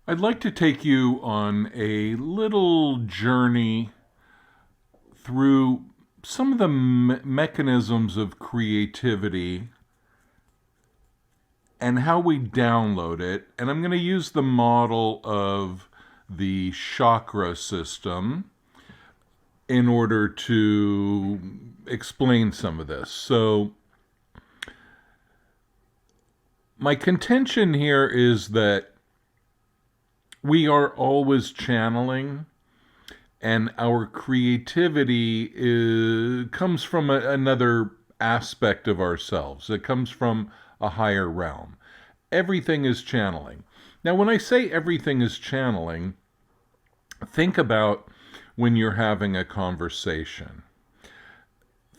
I'd like to take you on a little journey through some of the mechanisms of creativity and how we download it. And I'm going to use the model of the chakra system in order to explain some of this. So, my contention here is that we are always channeling, and our creativity comes from another aspect of ourselves. It comes from a higher realm. Everything is channeling. Now, when I say everything is channeling, think about when you're having a conversation.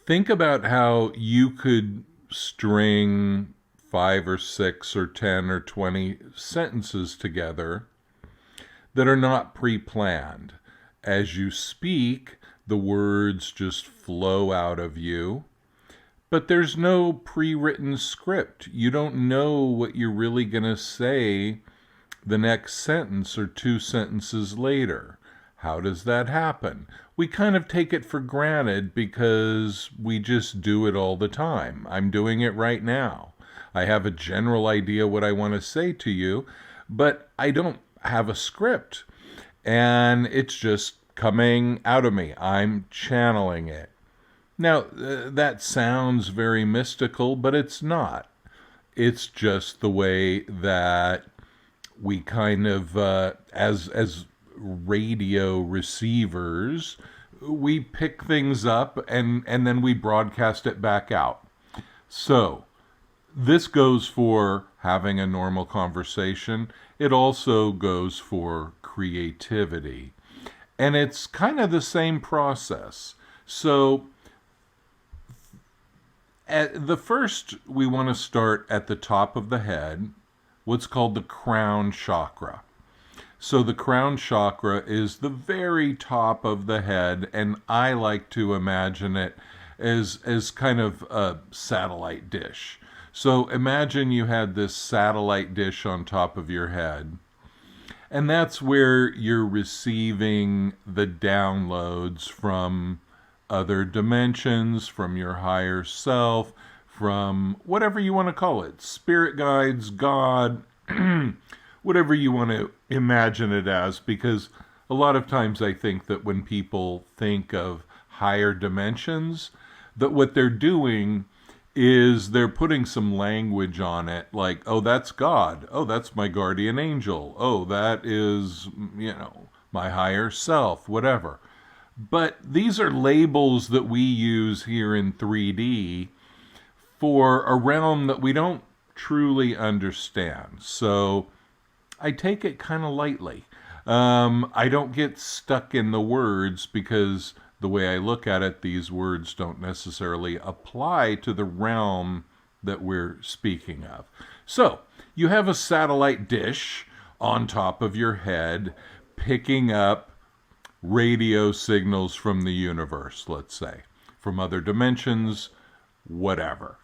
Think about how you could string 5 or 6 or 10 or 20 sentences together that are not pre-planned. As you speak, the words just flow out of you, but there's no pre-written script. You don't know what you're really going to say the next sentence or 2 sentences later. How does that happen? We kind of take it for granted because we just do it all the time. I'm doing it right now. I have a general idea what I want to say to you, but I don't have a script. And it's just coming out of me. I'm channeling it. Now, that sounds very mystical, but it's not. It's just the way that we kind of, as radio receivers, we pick things up and then we broadcast it back out. So, this goes for having a normal conversation. It also goes for creativity. And it's kind of the same process. So, we want to start at the top of the head, what's called the crown chakra. So the crown chakra is the very top of the head, and I like to imagine it as kind of a satellite dish. So imagine you had this satellite dish on top of your head, and that's where you're receiving the downloads from other dimensions, from your higher self, from whatever you want to call it, spirit guides, God, whatever you want to imagine it as, because a lot of times I think that when people think of higher dimensions, that what they're doing is they're putting some language on it, like, oh, that's God. Oh, that's my guardian angel. Oh, that is, my higher self, whatever. But these are labels that we use here in 3D for a realm that we don't truly understand. So I take it kind of lightly. I don't get stuck in the words because the way I look at it, these words don't necessarily apply to the realm that we're speaking of. So you have a satellite dish on top of your head picking up radio signals from the universe, let's say, from other dimensions, whatever.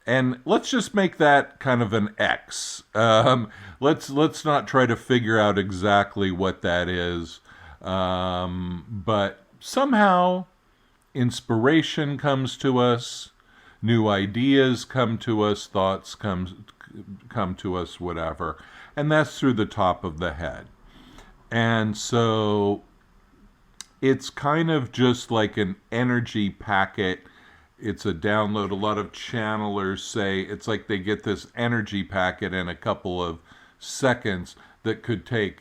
And let's just make that kind of an X. Let's not try to figure out exactly what that is, but somehow inspiration comes to us, new ideas come to us, thoughts come to us, whatever, and that's through the top of the head. And so it's kind of just like an energy packet. It's a download. A lot of channelers say it's like they get this energy packet in a couple of seconds that could take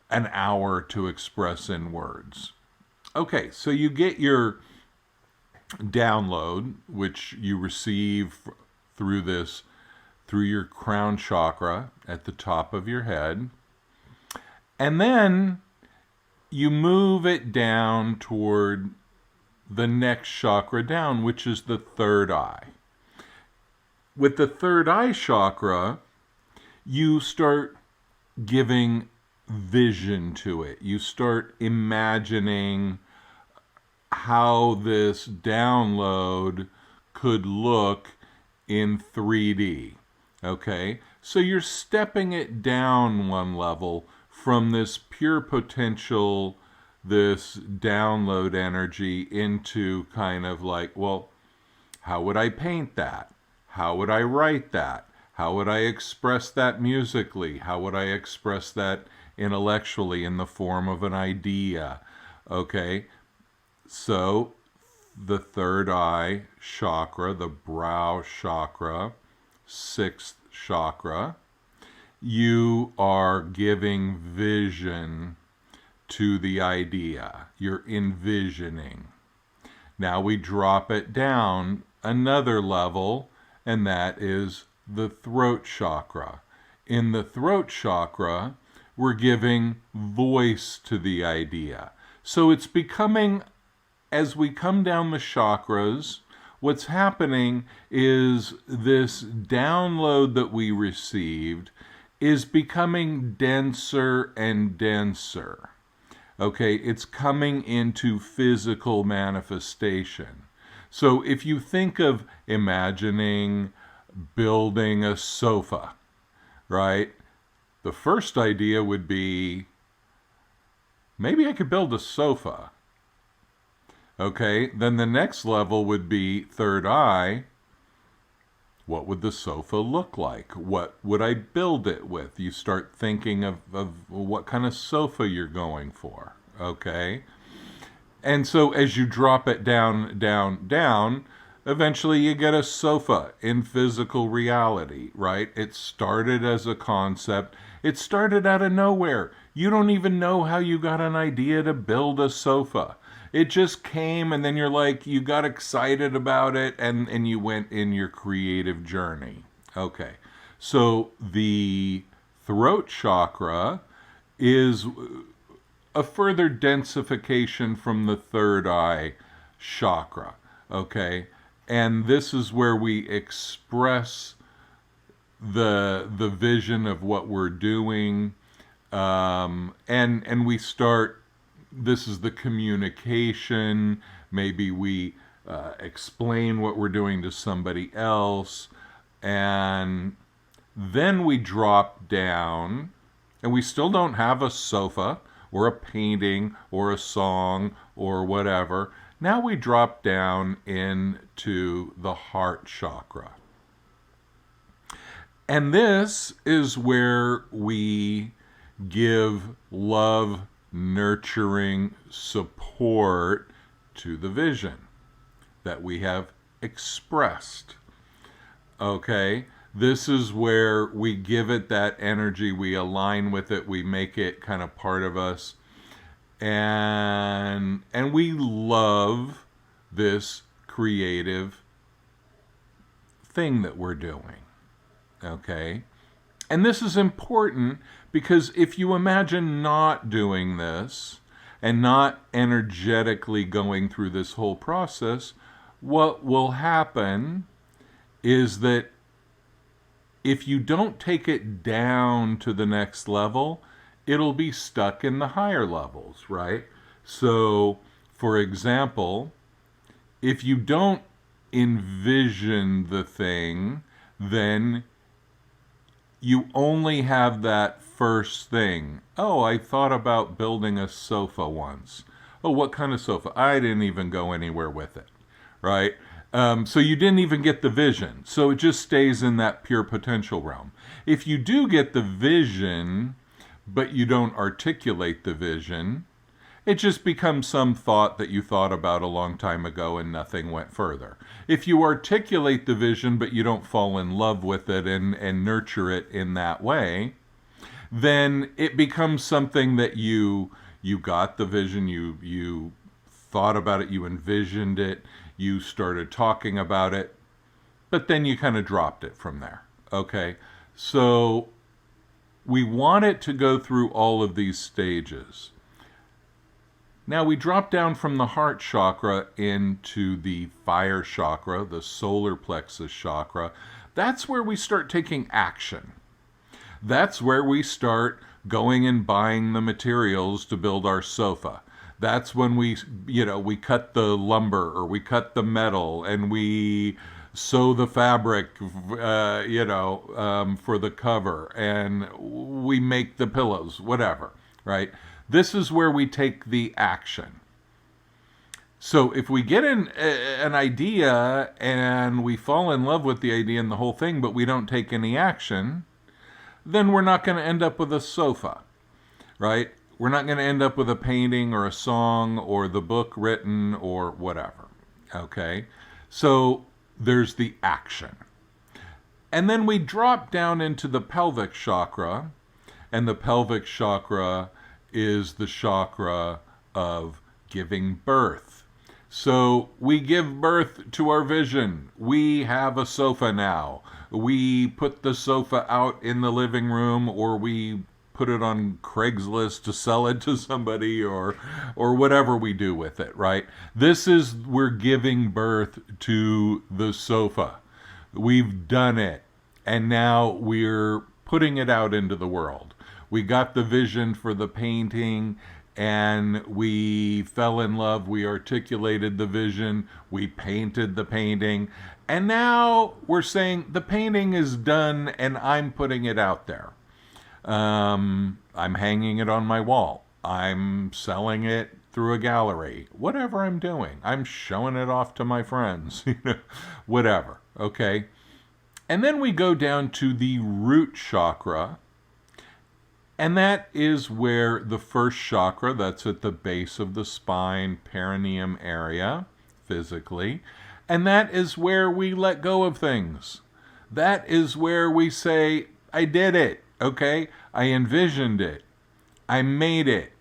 an hour to express in words. Okay, so you get your download, which you receive through your crown chakra at the top of your head. And then you move it down toward the next chakra down, which is the third eye. With the third eye chakra, you start giving vision to it. You start imagining how this download could look in 3D. Okay? So you're stepping it down one level from this pure potential, this download energy into kind of like, well, how would I paint that? How would I write that? How would I express that musically? How would I express that intellectually in the form of an idea? Okay, so the third eye chakra, the brow chakra, sixth chakra, you are giving vision to the idea. You're envisioning. Now we drop it down another level, and that is the throat chakra. In the throat chakra, we're giving voice to the idea. So it's becoming, as we come down the chakras, what's happening is this download that we received is becoming denser and denser. Okay, it's coming into physical manifestation. So if you think of imagining building a sofa, right? The first idea would be, maybe I could build a sofa. Okay, then the next level would be third eye. What would the sofa look like? What would I build it with? You start thinking of what kind of sofa you're going for, okay? And so as you drop it down, down, down, eventually you get a sofa in physical reality, right? It started as a concept. It started out of nowhere. You don't even know how you got an idea to build a sofa. It just came, and then you're like, you got excited about it, and you went in your creative journey. Okay, so the throat chakra is a further densification from the third eye chakra. Okay, and this is where we express the vision of what we're doing, and we start. This is the communication. Maybe we explain what we're doing to somebody else. And then we drop down, and we still don't have a sofa or a painting or a song or whatever. Now we drop down into the heart chakra. And this is where we give love, nurturing support to the vision that we have expressed. Okay, this is where we give it that energy, we align with it, we make it kind of part of us, and we love this creative thing that we're doing. Okay, and this is important because if you imagine not doing this and not energetically going through this whole process, what will happen is that if you don't take it down to the next level, it'll be stuck in the higher levels, right? So, for example, if you don't envision the thing, then you only have that first thing. Oh, I thought about building a sofa once. Oh, what kind of sofa? I didn't even go anywhere with it, right? So you didn't even get the vision. So it just stays in that pure potential realm. If you do get the vision, but you don't articulate the vision, it just becomes some thought that you thought about a long time ago and nothing went further. If you articulate the vision, but you don't fall in love with it and nurture it in that way, then it becomes something that you got the vision, you thought about it, you envisioned it, you started talking about it, but then you kind of dropped it from there. Okay, so we want it to go through all of these stages. Now we drop down from the heart chakra into the fire chakra, the solar plexus chakra. That's where we start taking action. That's where we start going and buying the materials to build our sofa. That's when we cut the lumber or we cut the metal and we sew the fabric, for the cover, and we make the pillows, whatever, right? This is where we take the action. So if we get an idea and we fall in love with the idea and the whole thing, but we don't take any action, then we're not going to end up with a sofa, right? We're not going to end up with a painting or a song or the book written or whatever, okay? So there's the action. And then we drop down into the pelvic chakra, and the pelvic chakra is the chakra of giving birth. So we give birth to our vision. We have a sofa now. We put the sofa out in the living room, or we put it on Craigslist to sell it to somebody, or whatever we do with it, right? We're giving birth to the sofa. We've done it, and now we're putting it out into the world. We got the vision for the painting, and we fell in love. We articulated the vision. We painted the painting. And now we're saying the painting is done and I'm putting it out there. I'm hanging it on my wall. I'm selling it through a gallery. Whatever I'm doing. I'm showing it off to my friends. Whatever. Okay? And then we go down to the root chakra. And that is where the first chakra, that's at the base of the spine, perineum area, physically. And that is where we let go of things. That is where we say, I did it, okay? I envisioned it. I made it.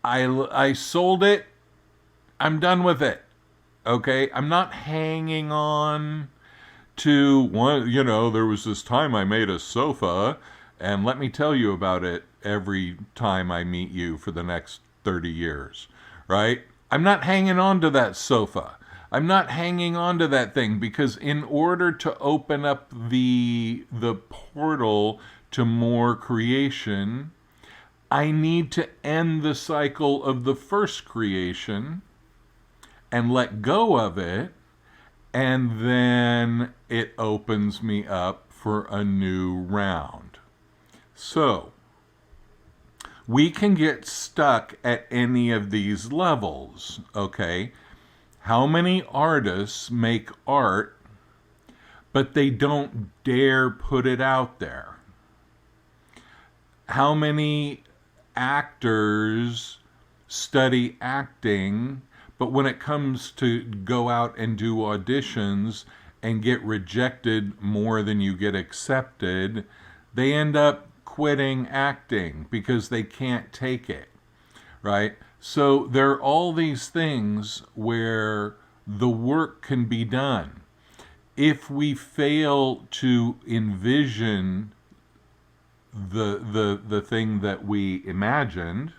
I sold it. I'm done with it, okay? I'm not hanging on to one, there was this time I made a sofa, and let me tell you about it every time I meet you for the next 30 years, right? I'm not hanging on to that sofa. I'm not hanging on to that thing, because in order to open up the portal to more creation, I need to end the cycle of the first creation and let go of it, and then it opens me up for a new round. So, we can get stuck at any of these levels, okay? How many artists make art, but they don't dare put it out there? How many actors study acting, but when it comes to go out and do auditions and get rejected more than you get accepted, they end up quitting acting because they can't take it, right? So there are all these things where the work can be done. If we fail to envision the thing that we imagined,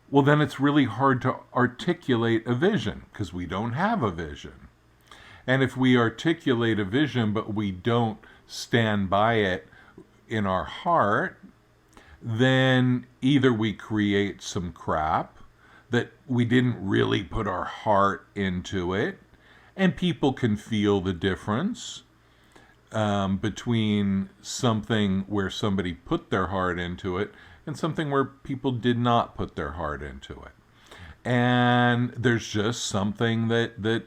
well, then it's really hard to articulate a vision because we don't have a vision. And if we articulate a vision but we don't stand by it in our heart, then either we create some crap that we didn't really put our heart into it, and people can feel the difference between something where somebody put their heart into it and something where people did not put their heart into it. And there's just something that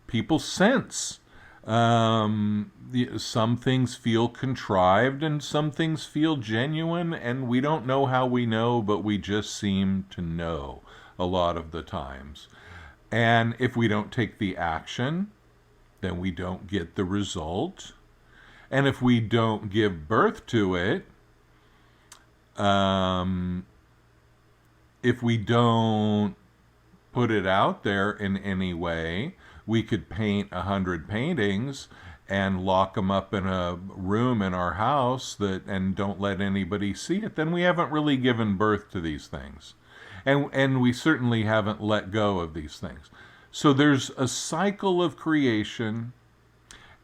people sense. Some things feel contrived and some things feel genuine, and we don't know how we know, but we just seem to know a lot of the times. And if we don't take the action, then we don't get the result. And if we don't give birth to it, if we don't put it out there in any way, we could paint 100 paintings and lock them up in a room in our house and don't let anybody see it. Then we haven't really given birth to these things. And we certainly haven't let go of these things. So there's a cycle of creation,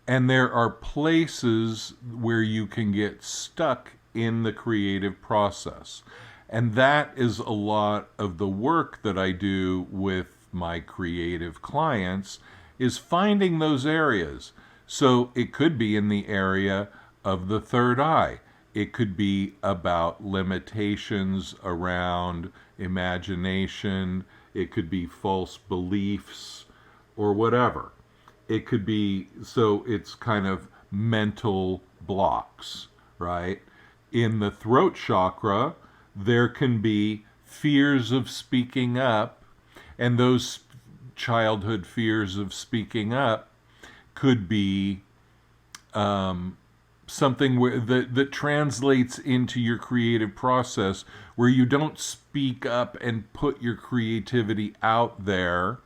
and there are places where you can get stuck in the creative process. And that is a lot of the work that I do with my creative clients, is finding those areas. So it could be in the area of the third eye. It could be about limitations around imagination. It could be false beliefs or whatever. It could be, so it's kind of mental blocks, right? In the throat chakra, there can be fears of speaking up, and those childhood fears of speaking up could be something that translates into your creative process, where you don't speak up and put your creativity out there.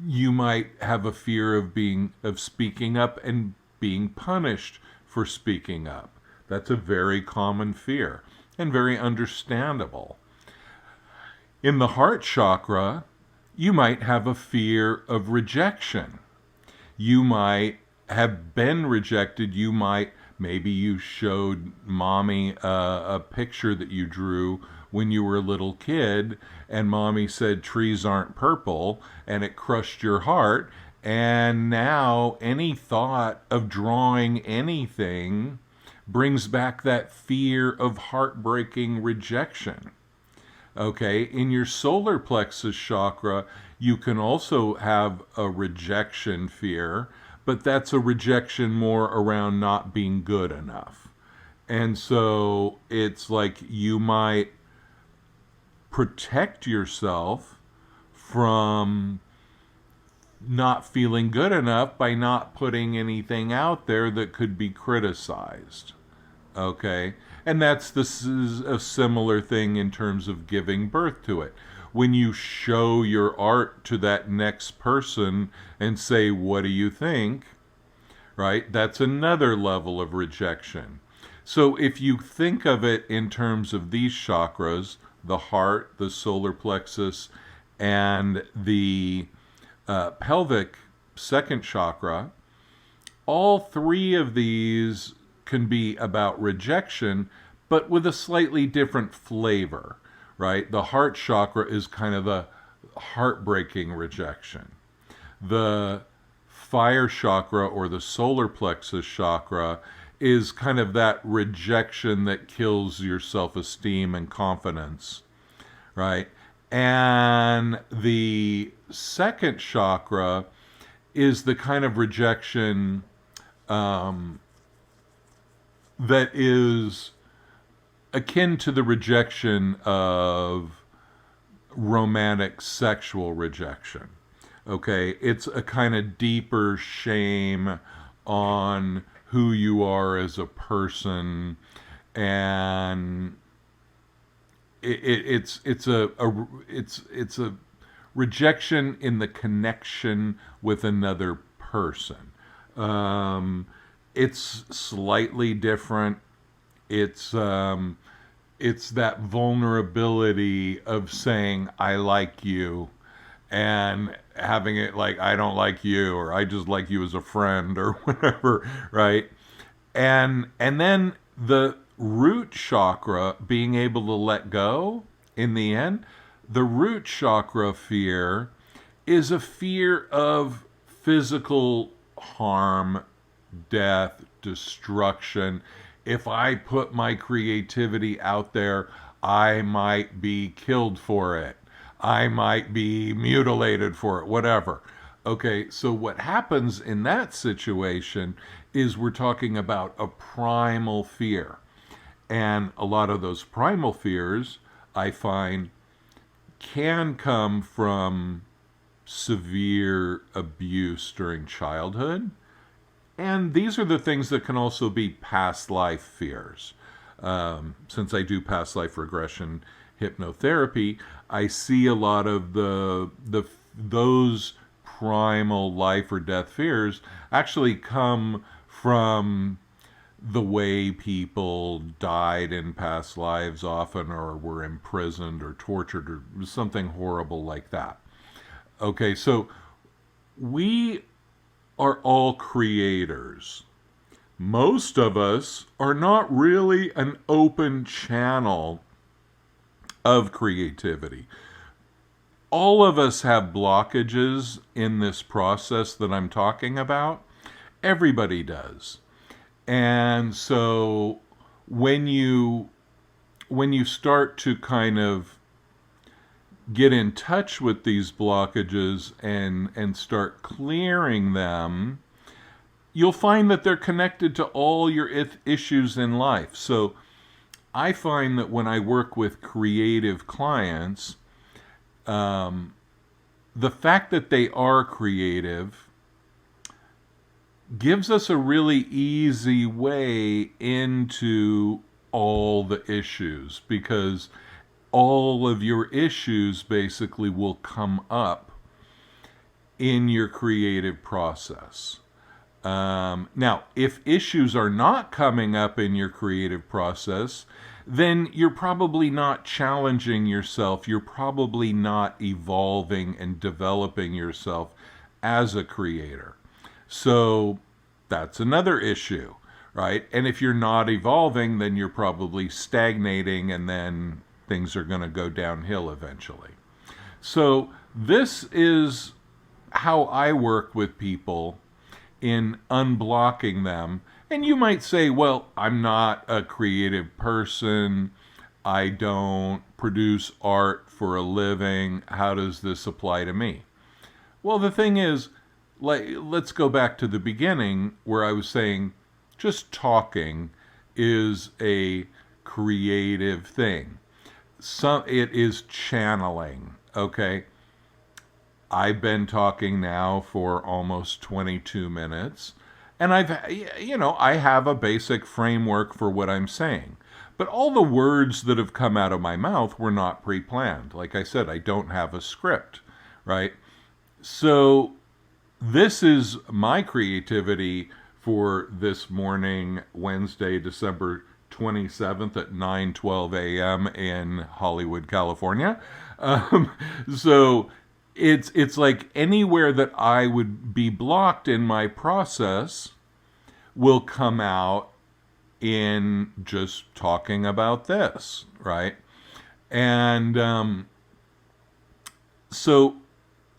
You might have a fear of speaking up and being punished for speaking up. That's a very common fear and very understandable. In the heart chakra, you might have a fear of rejection. You might have been rejected. Maybe you showed mommy a picture that you drew when you were a little kid, and mommy said trees aren't purple, and it crushed your heart. And now any thought of drawing anything brings back that fear of heartbreaking rejection. Okay, in your solar plexus chakra, you can also have a rejection fear, but that's a rejection more around not being good enough. And so it's like you might protect yourself from not feeling good enough by not putting anything out there that could be criticized. Okay? And this is a similar thing in terms of giving birth to it. When you show your art to that next person and say, what do you think? Right? That's another level of rejection. So if you think of it in terms of these chakras, the heart, the solar plexus, and the pelvic second chakra, all three of these can be about rejection, but with a slightly different flavor, right? The heart chakra is kind of a heartbreaking rejection. The fire chakra or the solar plexus chakra is kind of that rejection that kills your self-esteem and confidence, right? And the second chakra is the kind of rejection that is akin to the rejection of romantic sexual rejection. Okay, it's a kind of deeper shame on who you are as a person, and it's a rejection in the connection with another person. It's slightly different. It's that vulnerability of saying I like you, and having it like I don't like you, or I just like you as a friend, or whatever, right? And then the root chakra, being able to let go in the end, the root chakra fear is a fear of physical harm, death, destruction. If I put my creativity out there, I might be killed for it. I might be mutilated for it, whatever. Okay, so what happens in that situation is we're talking about a primal fear. And a lot of those primal fears, I find, can come from severe abuse during childhood. And these are the things that can also be past life fears. Since I do past life regression hypnotherapy, I see a lot of those primal life or death fears actually come from the way people died in past lives often, or were imprisoned or tortured or something horrible like that. Okay, so we are all creators. Most of us are not really an open channel of creativity. all of us have blockages in this process that I'm talking about. Everybody does. And so when you start to kind of get in touch with these blockages and start clearing them, you'll find that they're connected to all your issues in life. So I find that when I work with creative clients, the fact that they are creative gives us a really easy way into all the issues, because all of your issues basically will come up in your creative process. Now, if issues are not coming up in your creative process, then you're probably not challenging yourself. You're probably not evolving and developing yourself as a creator. So that's another issue, right? And if you're not evolving, then you're probably stagnating, and then things are going to go downhill eventually. So this is how I work with people in unblocking them. And you might say, well, I'm not a creative person. I don't produce art for a living. How does this apply to me? Well, the thing is, let's go back to the beginning where I was saying just talking is a creative thing. It is channeling, okay? I've been talking now for almost 22 minutes, and I have a basic framework for what I'm saying. But all the words that have come out of my mouth were not pre-planned. Like I said, I don't have a script, right? So this is my creativity for this morning, Wednesday, December 27th at 9:12 a.m. in Hollywood, California. So it's like anywhere that I would be blocked in my process will come out in just talking about this, right? And so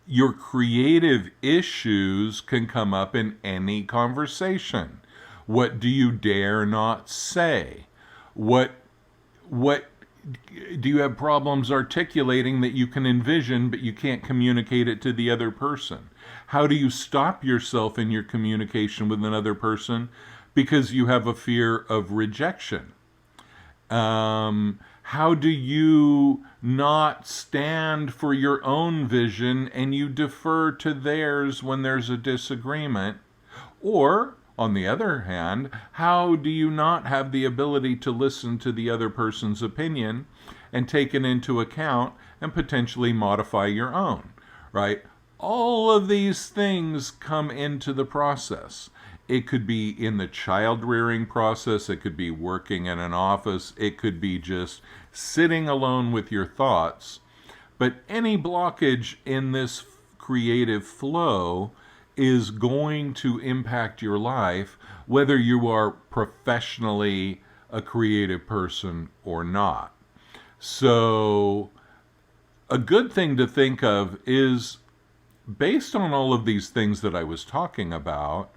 your creative issues can come up in any conversation. What do you dare not say? What do you have problems articulating that you can envision but you can't communicate it to the other person? How do you stop yourself in your communication with another person because you have a fear of rejection? How do you not stand for your own vision and you defer to theirs when there's a disagreement? Or, on the other hand, how do you not have the ability to listen to the other person's opinion and take it into account and potentially modify your own, right? All of these things come into the process. It could be in the child rearing process. It could be working in an office. It could be just sitting alone with your thoughts. But any blockage in this creative flow is going to impact your life, whether you are professionally a creative person or not. So a good thing to think of is, based on all of these things that I was talking about,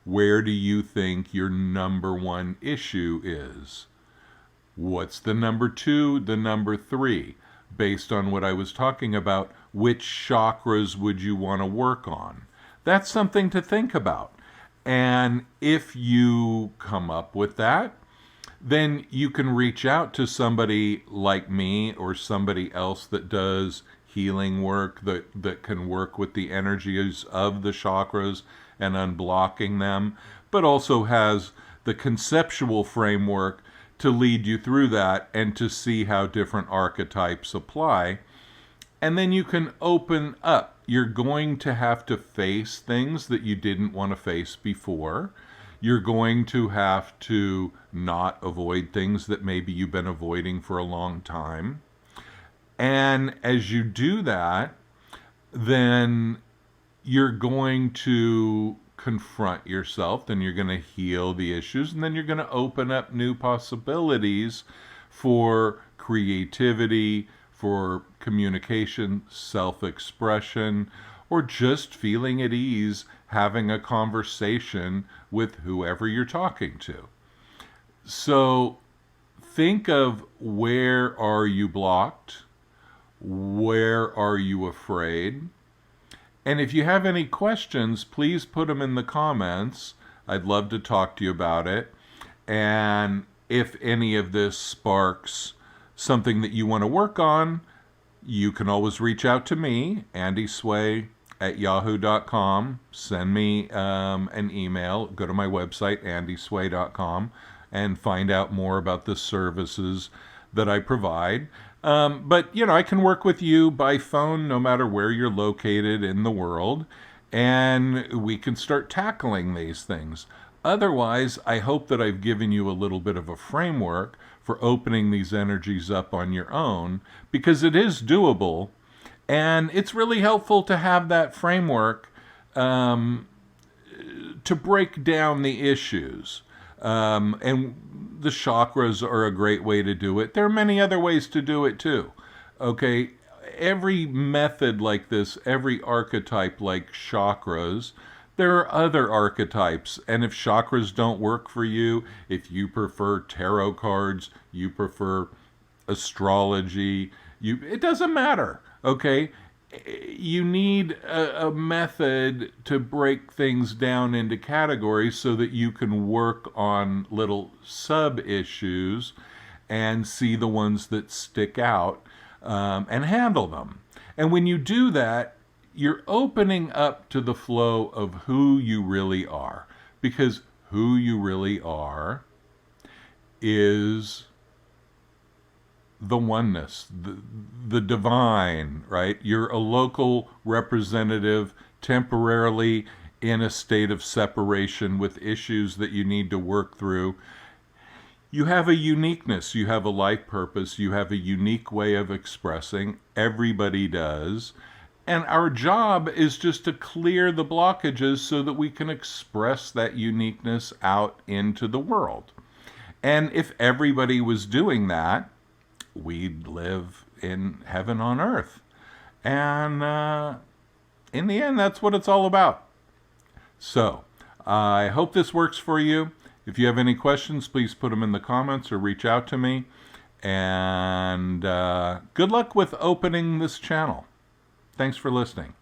where do you think your number one issue is? What's the number two, the number three? Based on what I was talking about, which chakras would you want to work on? That's something to think about. And if you come up with that, then you can reach out to somebody like me or somebody else that does healing work, that can work with the energies of the chakras and unblocking them, but also has the conceptual framework to lead you through that and to see how different archetypes apply. And then you can open up. You're going to have to face things that you didn't want to face before. You're going to have to not avoid things that maybe you've been avoiding for a long time. And as you do that, then you're going to confront yourself, then you're going to heal the issues, and then you're going to open up new possibilities for creativity, for communication, self-expression, or just feeling at ease having a conversation with whoever you're talking to. So think of, where are you blocked? Where are you afraid? And if you have any questions, please put them in the comments. I'd love to talk to you about it. And if any of this sparks something that you want to work on, you can always reach out to me, andysway@yahoo.com. Send me an email. Go to my website, andysway.com, and find out more about the services that I provide. But, I can work with you by phone no matter where you're located in the world, and we can start tackling these things. Otherwise, I hope that I've given you a little bit of a framework for opening these energies up on your own, because it is doable, and it's really helpful to have that framework to break down the issues. And the chakras are a great way to do it. There are many other ways to do it too. Okay, every method like this, every archetype like chakras, there are other archetypes. And if chakras don't work for you, if you prefer tarot cards, you prefer astrology, it doesn't matter. Okay, you need a method to break things down into categories so that you can work on little sub-issues and see the ones that stick out, and handle them. And when you do that, you're opening up to the flow of who you really are. Because who you really are is the oneness, the divine, right? You're a local representative, temporarily in a state of separation with issues that you need to work through. You have a uniqueness, you have a life purpose, you have a unique way of expressing. Everybody does. And our job is just to clear the blockages so that we can express that uniqueness out into the world. And if everybody was doing that, we'd live in heaven on earth. And in the end, that's what it's all about. So I hope this works for you. If you have any questions, please put them in the comments or reach out to me. And good luck with opening this channel. Thanks for listening.